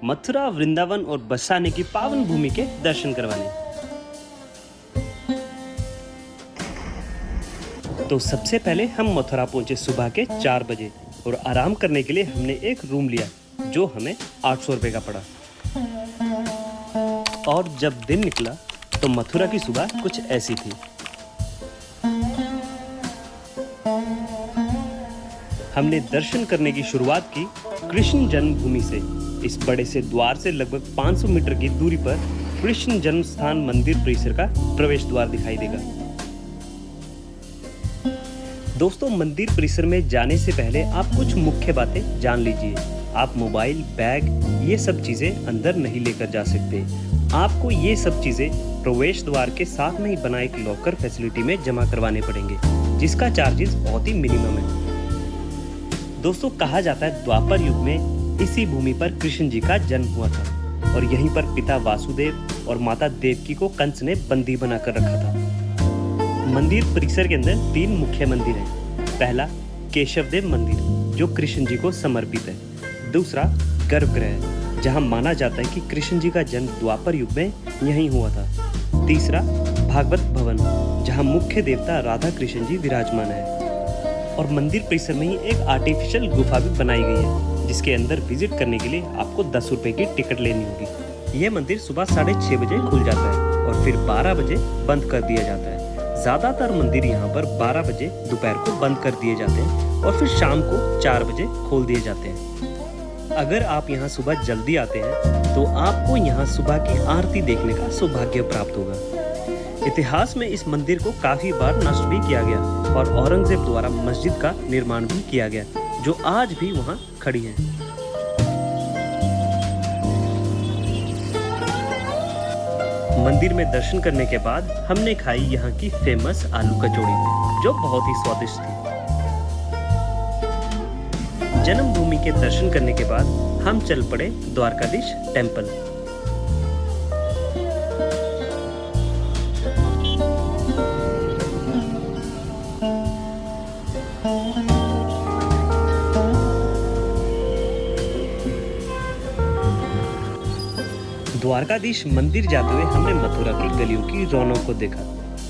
मथुरा, वृंदावन और बरसाने की पावन भूमि के दर्शन करवाने। तो सबसे पहले हम मथुरा पहुंचे सुबह के 4 बजे और आराम करने के लिए हमने एक रूम लिया जो हमें 800 रुपये का पड़ा। और जब दिन निकला तो मथुरा की सुबह कुछ ऐसी थी। हमने दर्शन करने की शुरुआत की कृष्ण जन्मभूमि से। इस बड़े से द्वार से लगभग 500 मीटर की दूरी पर कृष्ण जन्म स्थान मंदिर परिसर का प्रवेश द्वार दिखाई देगा। दोस्तों, मंदिर परिसर में जाने से पहले आप कुछ मुख्य बातें जान लीजिए। आप मोबाइल, बैग ये सब चीजें अंदर नहीं लेकर जा सकते। आपको ये सब चीजें प्रवेश द्वार के साथ में ही बना एक लॉकर फैसिलिटी में जमा करवाने पड़ेंगे, जिसका चार्जेस बहुत ही मिनिमम है। दोस्तों, कहा जाता है द्वापर युग में इसी भूमि पर कृष्ण जी का जन्म हुआ था और यहीं पर पिता वासुदेव और माता देवकी को कंस ने बंदी बनाकर रखा था। मंदिर परिसर के अंदर 3 मुख्य मंदिर हैं। पहला केशवदेव मंदिर जो कृष्ण जी को समर्पित है। दूसरा गर्भगृह जहां माना जाता है कि कृष्ण जी का जन्म द्वापर युग में यहीं हुआ था। तीसरा भागवत भवन जहां मुख्य देवता राधा कृष्ण जी विराजमान है। और मंदिर परिसर में ही एक आर्टिफिशियल गुफा भी बनाई गई है जिसके अंदर विजिट करने के लिए आपको 10 रुपए की टिकट लेनी होगी। यह मंदिर सुबह 6:30 बजे खुल जाता है और फिर 12 बजे बंद कर दिया जाता है। ज्यादातर मंदिर यहाँ पर 12 बजे दोपहर को बंद कर दिए जाते हैं और फिर शाम को 4 बजे खोल दिए जाते हैं। अगर आप यहाँ सुबह जल्दी आते हैं तो आपको यहाँ सुबह की आरती देखने का सौभाग्य प्राप्त होगा। इतिहास में इस मंदिर को काफी बार नष्ट भी किया गया और औरंगजेब द्वारा मस्जिद का निर्माण भी किया गया जो आज भी वहां खड़ी है। मंदिर में दर्शन करने के बाद हमने खाई यहाँ की फेमस आलू कचौड़ी जो बहुत ही स्वादिष्ट थी। जन्मभूमि के दर्शन करने के बाद हम चल पड़े द्वारकाधीश टेम्पल। द्वारकाधीश मंदिर जाते हुए हमने मथुरा की गलियों की रौनक को देखा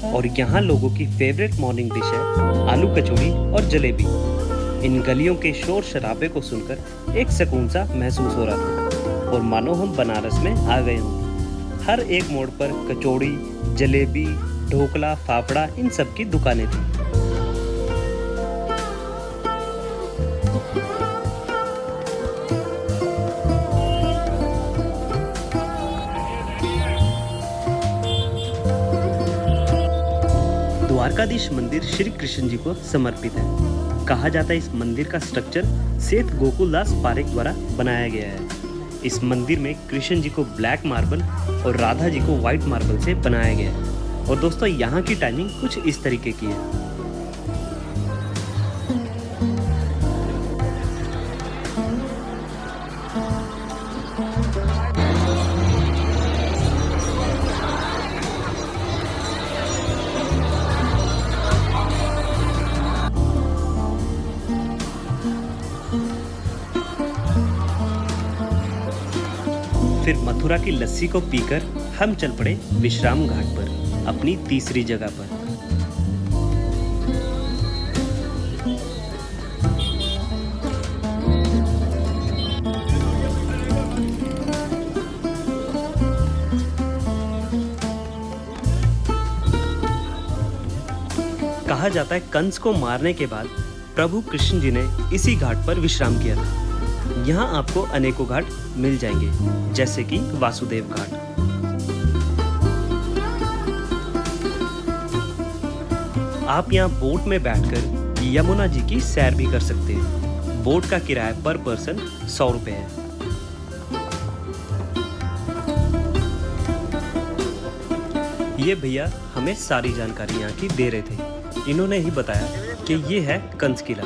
और यहाँ लोगों की फेवरेट मॉर्निंग डिश है आलू कचौड़ी और जलेबी। इन गलियों के शोर शराबे को सुनकर एक सुकून सा महसूस हो रहा था और मानो हम बनारस में आ गए हों। हर एक मोड़ पर कचौड़ी, जलेबी, ढोकला, फाफड़ा इन सब की दुकानें थी। द्वारकाधीश मंदिर श्री कृष्ण जी को समर्पित है। कहा जाता है इस मंदिर का स्ट्रक्चर सेठ गोकुलदास पारेख द्वारा बनाया गया है। इस मंदिर में कृष्ण जी को ब्लैक मार्बल और राधा जी को व्हाइट मार्बल से बनाया गया है। और दोस्तों, यहाँ की टाइमिंग कुछ इस तरीके की है। फिर मथुरा की लस्सी को पीकर हम चल पड़े विश्राम घाट पर, अपनी तीसरी जगह पर। कहा जाता है कंस को मारने के बाद प्रभु कृष्ण जी ने इसी घाट पर विश्राम किया था। यहाँ आपको अनेकों घाट मिल जाएंगे जैसे कि वासुदेव घाट। आप यहाँ बोट में बैठकर यमुना जी की सैर भी कर सकते हैं। बोट का किराया पर पर्सन 100 रुपए है। ये भैया हमें सारी जानकारी यहाँ की दे रहे थे। इन्होंने ही बताया कि ये है कंस किला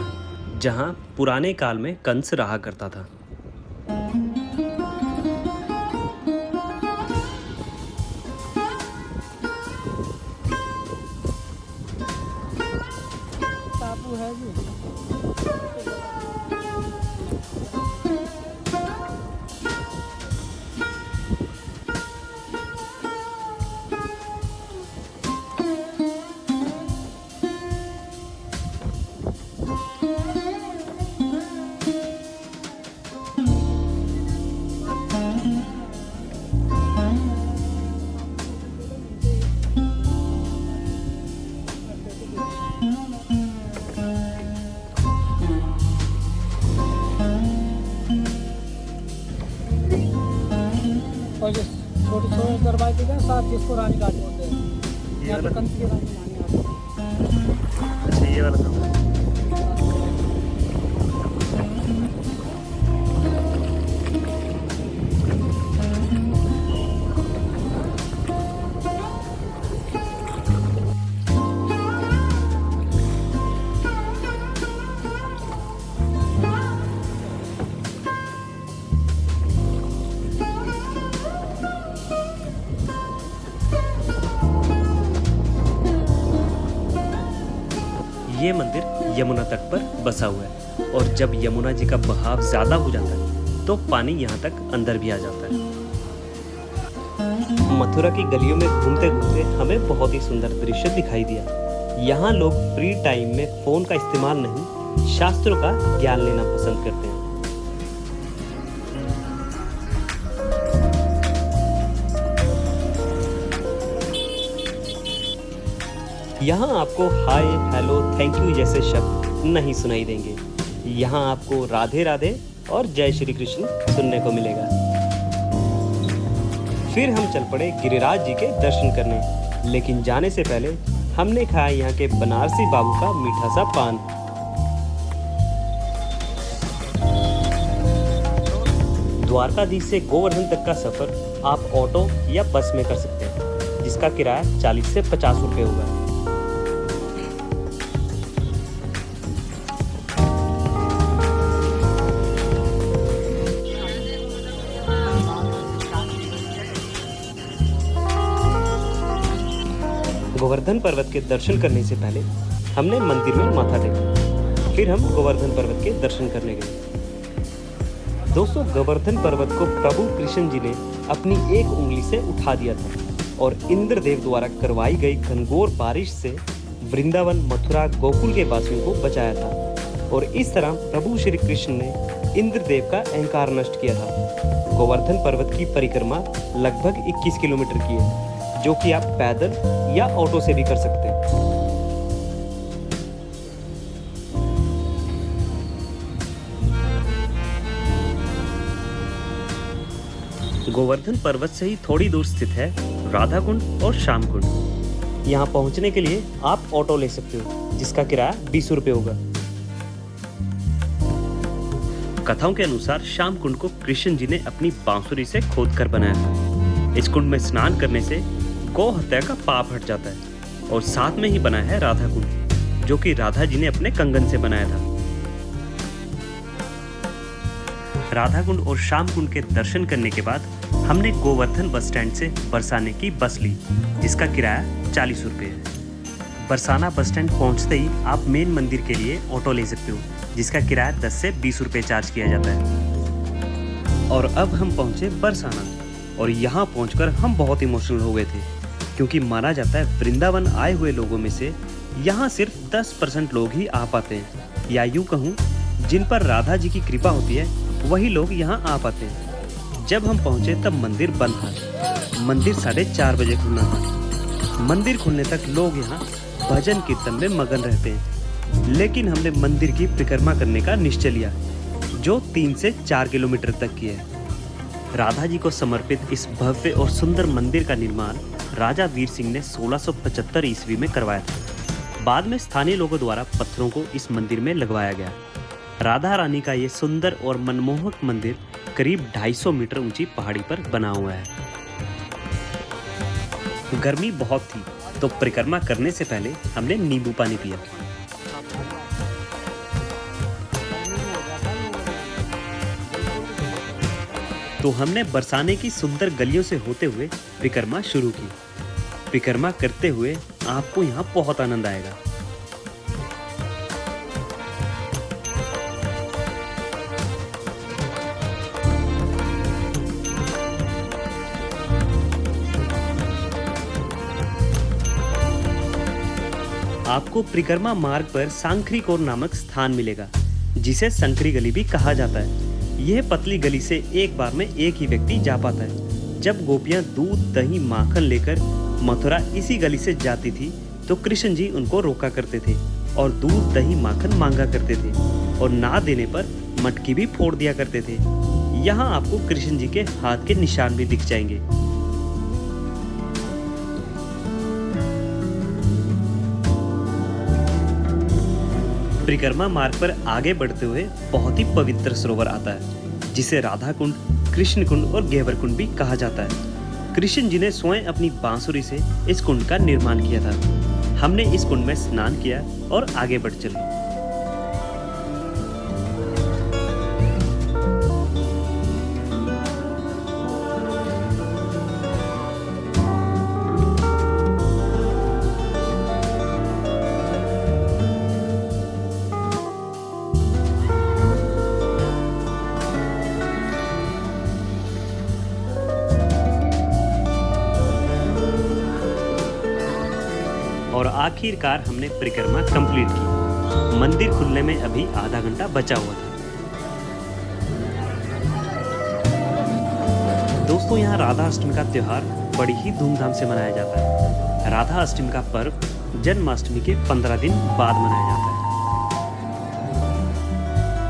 जहाँ पुराने काल में कंस रहा करता था। है जी। और जो छोटे छोटे दरवाजे के साथ जिसको रानी घाट बोलते हैं, यहाँ पे कंच की रानी मानी आती है। अच्छा, ये वाला था। ये मंदिर यमुना तट पर बसा हुआ है और जब यमुना जी का बहाव ज्यादा हो जाता है तो पानी यहाँ तक अंदर भी आ जाता है। मथुरा की गलियों में घूमते घूमते हमें बहुत ही सुंदर दृश्य दिखाई दिया। यहाँ लोग फ्री टाइम में फोन का इस्तेमाल नहीं, शास्त्रों का ज्ञान लेना पसंद करते हैं। यहाँ आपको हाय, हेलो, थैंक यू जैसे शब्द नहीं सुनाई देंगे। यहाँ आपको राधे राधे और जय श्री कृष्ण सुनने को मिलेगा। फिर हम चल पड़े गिरिराज जी के दर्शन करने, लेकिन जाने से पहले हमने खाया यहाँ के बनारसी बाबू का मीठा सा पान। द्वारकाधीश से गोवर्धन तक का सफर आप ऑटो या बस में कर सकते हैं, जिसका किराया 40 से 50 रुपए होगा। गोवर्धन पर्वत के दर्शन करने से पहले हमने मंदिर में माथा टेका, फिर हम गोवर्धन पर्वत के दर्शन करने गए। दोस्तों, गोवर्धन पर्वत को प्रभु कृष्ण जी ने अपनी एक उंगली से उठा दिया था और इंद्रदेव द्वारा करवाई गई घनघोर बारिश से वृंदावन, मथुरा, गोकुल के वासियों को बचाया था और इस तरह प्रभु श्री कृष्ण ने इंद्रदेव का अहंकार नष्ट किया था। गोवर्धन पर्वत की परिक्रमा लगभग 21 किलोमीटर की है, जो कि आप पैदल या ऑटो से भी कर सकते हैं। गोवर्धन पर्वत से ही थोड़ी दूर स्थित है राधा कुंड और श्याम कुंड। यहाँ पहुंचने के लिए आप ऑटो ले सकते हो, जिसका किराया 20 रुपए होगा। कथाओं के अनुसार श्याम कुंड को कृष्ण जी ने अपनी बांसुरी से खोद कर बनाया था। इस कुंड में स्नान करने से गौ हत्या का पाप हट जाता है और साथ में ही बना है राधा कुंड, जो कि राधा जी ने अपने कंगन से बनाया था। राधा कुंड और श्याम कुंड के दर्शन करने के बाद हमने गोवर्धन बस स्टैंड से बरसाने की बस ली, जिसका किराया 40 रुपये है। बरसाना बस स्टैंड पहुंचते ही आप मेन मंदिर के लिए ऑटो ले सकते हो, जिसका किराया 10 से 20 रुपये चार्ज किया जाता है। और अब हम पहुंचे बरसाना और यहाँ पहुंचकर हम बहुत इमोशनल हो गए थे, क्योंकि माना जाता है वृंदावन आए हुए लोगों में से यहाँ सिर्फ 10% लोग ही आ पाते हैं, या यूँ कहूँ जिन पर राधा जी की कृपा होती है वही लोग यहाँ आ पाते हैं। जब हम पहुँचे तब मंदिर बंद था। मंदिर 4:30 बजे खुलना था। मंदिर खुलने तक लोग यहाँ भजन कीर्तन में मगन रहते हैं, लेकिन हमने मंदिर की परिक्रमा करने का निश्चय लिया, जो 3 से 4 किलोमीटर तक की है। राधा जी को समर्पित इस भव्य और सुंदर मंदिर का निर्माण राजा वीर सिंह ने 1675 ईस्वी में करवाया था। बाद में स्थानीय लोगों द्वारा पत्थरों को इस मंदिर में लगवाया गया। राधा रानी का ये सुंदर और मनमोहक मंदिर करीब 250 मीटर ऊंची पहाड़ी पर बना हुआ है। गर्मी बहुत थी, तो परिक्रमा करने से पहले हमने नींबू पानी पिया। तो हमने बरसाने की सुंदर गलियों से होते हुए परिक्रमा शुरू की। परिक्रमा करते हुए आपको यहाँ बहुत आनंद आएगा। आपको परिक्रमा मार्ग पर सांक्री कोर नामक स्थान मिलेगा, जिसे संकरी गली भी कहा जाता है। यह पतली गली से एक बार में एक ही व्यक्ति जा पाता है। जब गोपियां दूध, दही, माखन लेकर मथुरा इसी गली से जाती थी, तो कृष्ण जी उनको रोका करते थे और दूध, दही, माखन मांगा करते थे और ना देने पर मटकी भी फोड़ दिया करते थे। यहाँ आपको कृष्ण जी के हाथ के निशान भी दिख जाएंगे। परिक्रमा मार्ग पर आगे बढ़ते हुए बहुत ही पवित्र सरोवर आता है, जिसे राधा कुंड, कृष्ण कुंड और गेवर कुंड भी कहा जाता है। कृष्ण जी ने स्वयं अपनी बांसुरी से इस कुंड का निर्माण किया था। हमने इस कुंड में स्नान किया और आगे बढ़ चले। और आखिरकार हमने परिक्रमा कंप्लीट की। मंदिर खुलने में अभी आधा घंटा बचा हुआ था। दोस्तों, यहाँ राधा अष्टमी का त्योहार बड़ी ही धूमधाम से मनाया जाता है। राधा अष्टमी का पर्व जन्माष्टमी के 15 दिन बाद मनाया जाता है।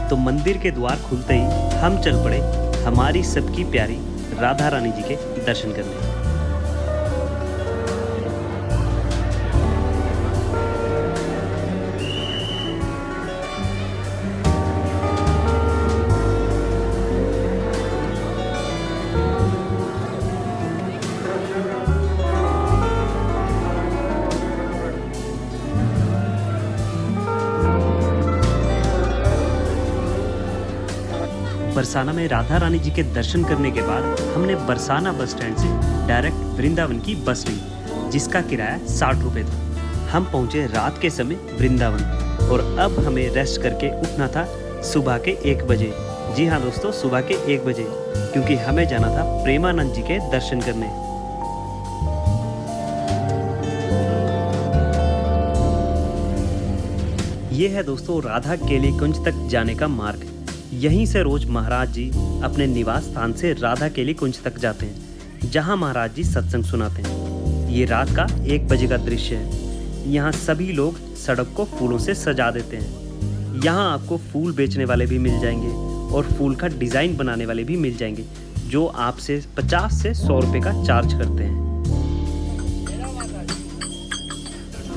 तो मंदिर के द्वार खुलते ही हम चल पड़े हमारी सबकी प्यारी राधा रानी जी के दर्शन करने। बरसाना में राधा रानी जी के दर्शन करने के बाद हमने बरसाना बस स्टैंड से डायरेक्ट वृंदावन की बस ली, जिसका किराया 60 रुपये था। हम पहुंचे रात के समय वृंदावन और अब हमें रेस्ट करके उठना था सुबह के 1 बजे। जी हाँ दोस्तों, सुबह के 1 बजे, क्योंकि हमें जाना था प्रेमानंद जी के दर्शन करने। ये है दोस्तों राधा केली कुंज तक जाने का मार्ग। यहीं से रोज महाराज जी अपने निवास स्थान से राधा केली कुंज तक जाते हैं, जहां महाराज जी सत्संग सुनाते हैं। ये रात का 1 बजे का दृश्य है। यहाँ सभी लोग सड़क को फूलों से सजा देते हैं। यहाँ आपको फूल बेचने वाले भी मिल जाएंगे और फूल का डिज़ाइन बनाने वाले भी मिल जाएंगे, जो आपसे 50 से 100 रुपये का चार्ज करते हैं।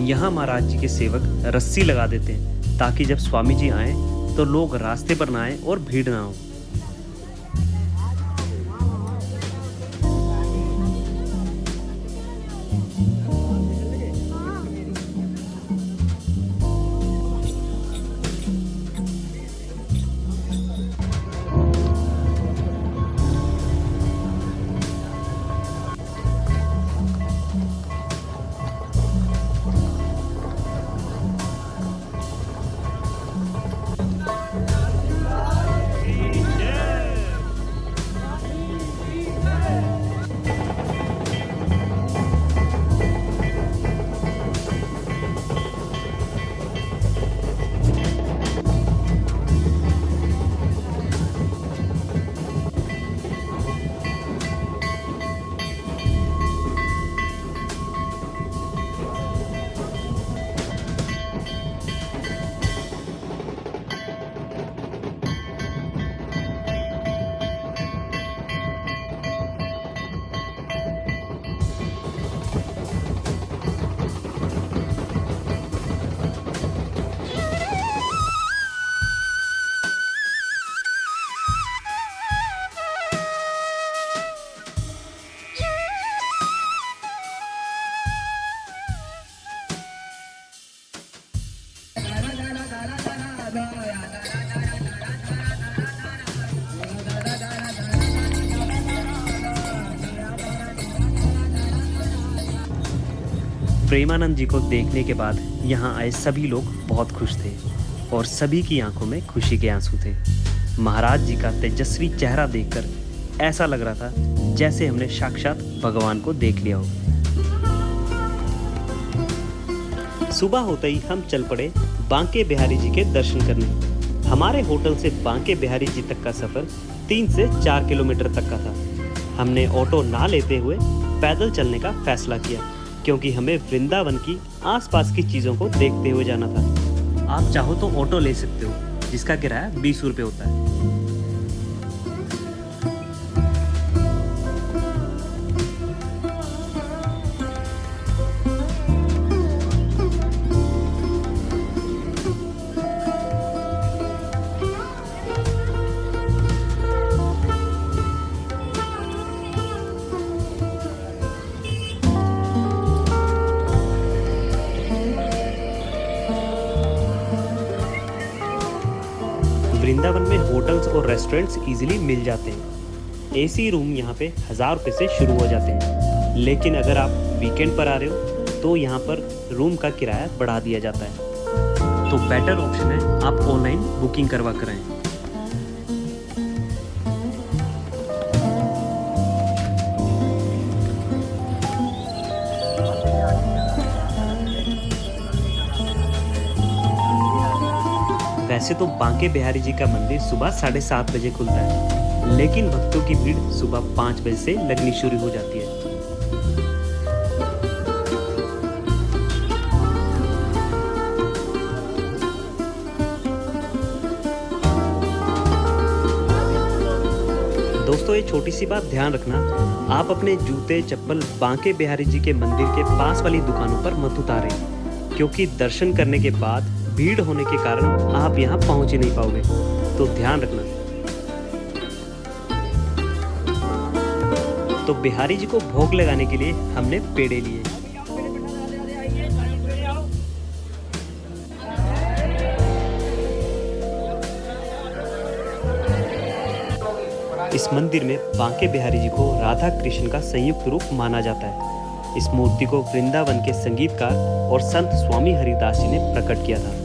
यहाँ महाराज जी के सेवक रस्सी लगा देते हैं, ताकि जब स्वामी जी आए तो लोग रास्ते पर ना आए और भीड़ ना हो। प्रेमानंद जी को देखने के बाद यहाँ आए सभी लोग बहुत खुश थे और सभी की आंखों में खुशी के आंसू थे। महाराज जी का तेजस्वी चेहरा देखकर ऐसा लग रहा था जैसे हमने साक्षात भगवान को देख लिया हो। सुबह होते ही हम चल पड़े बांके बिहारी जी के दर्शन करने। हमारे होटल से बांके बिहारी जी तक का सफर 3 से 4 किलोमीटर तक का था। हमने ऑटो ना लेते हुए पैदल चलने का फैसला किया, क्योंकि हमें वृंदावन की आसपास की चीज़ों को देखते हुए जाना था। आप चाहो तो ऑटो ले सकते हो, जिसका किराया 20 रुपये होता है। और रेस्टोरेंट्स इजीली मिल जाते हैं। एसी रूम यहाँ पे 1000 रुपये से शुरू हो जाते हैं, लेकिन अगर आप वीकेंड पर आ रहे हो तो यहाँ पर रूम का किराया बढ़ा दिया जाता है। तो बेटर ऑप्शन है आप ऑनलाइन बुकिंग करवा कर आएं। वैसे तो बांके बिहारी जी का मंदिर सुबह 7:30 बजे खुलता है, लेकिन भक्तों की भीड़ सुबह 5 बजे से लगनी शुरू हो जाती है। दोस्तों, ये छोटी सी बात ध्यान रखना, आप अपने जूते चप्पल बांके बिहारी जी के मंदिर के पास वाली दुकानों पर मत उतारें, क्योंकि दर्शन करने के बाद भीड़ होने के कारण आप यहाँ पहुँच ही नहीं पाओगे, तो ध्यान रखना। तो बिहारी जी को भोग लगाने के लिए हमने पेड़े लिए। इस मंदिर में बांके बिहारी जी को राधा कृष्ण का संयुक्त रूप माना जाता है। इस मूर्ति को वृंदावन के संगीतकार और संत स्वामी हरिदास जी ने प्रकट किया था।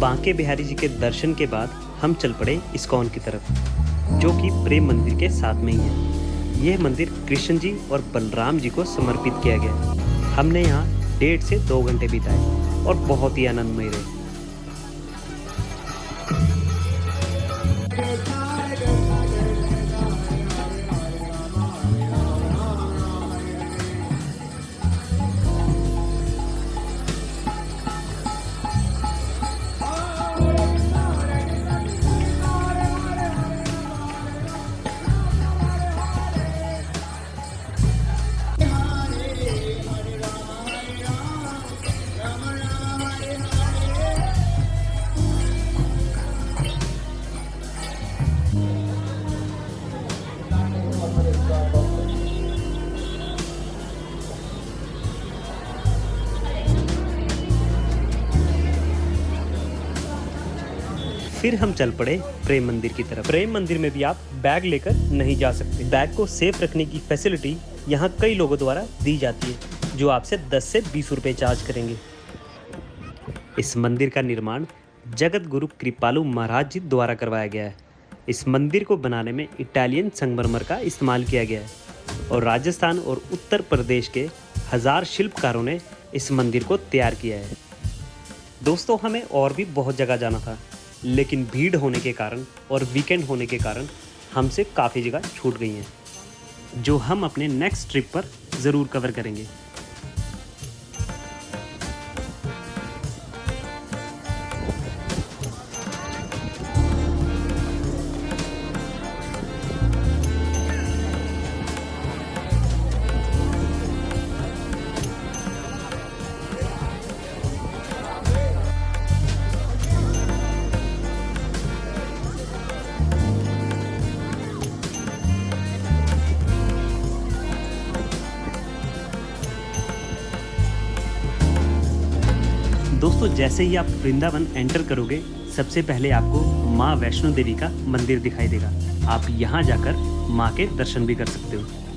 बांके बिहारी जी के दर्शन के बाद हम चल पड़े इस्कॉन की तरफ, जो कि प्रेम मंदिर के साथ में ही है। यह मंदिर कृष्ण जी और बलराम जी को समर्पित किया गया है। हमने यहाँ 1.5 से 2 घंटे बिताए और बहुत ही आनंदमय रहे। फिर हम चल पड़े प्रेम मंदिर की तरफ। प्रेम मंदिर में भी आप बैग लेकर नहीं जा सकते। बैग को सेफ रखने की फैसिलिटी यहाँ कई लोगों द्वारा दी जाती है, जो आपसे 10 से 20 रुपए चार्ज करेंगे। इस मंदिर का निर्माण जगत गुरु कृपालु महाराज जी द्वारा करवाया गया है। इस मंदिर को बनाने में इटालियन संगमरमर का इस्तेमाल किया गया है और राजस्थान और उत्तर प्रदेश के 1000 शिल्पकारों ने इस मंदिर को तैयार किया है। दोस्तों, हमें और भी बहुत जगह जाना था, लेकिन भीड़ होने के कारण और वीकेंड होने के कारण हमसे काफ़ी जगह छूट गई हैं, जो हम अपने नेक्स्ट ट्रिप पर ज़रूर कवर करेंगे। दोस्तों, जैसे ही आप वृंदावन एंटर करोगे, सबसे पहले आपको माँ वैष्णो देवी का मंदिर दिखाई देगा। आप यहाँ जाकर माँ के दर्शन भी कर सकते हो।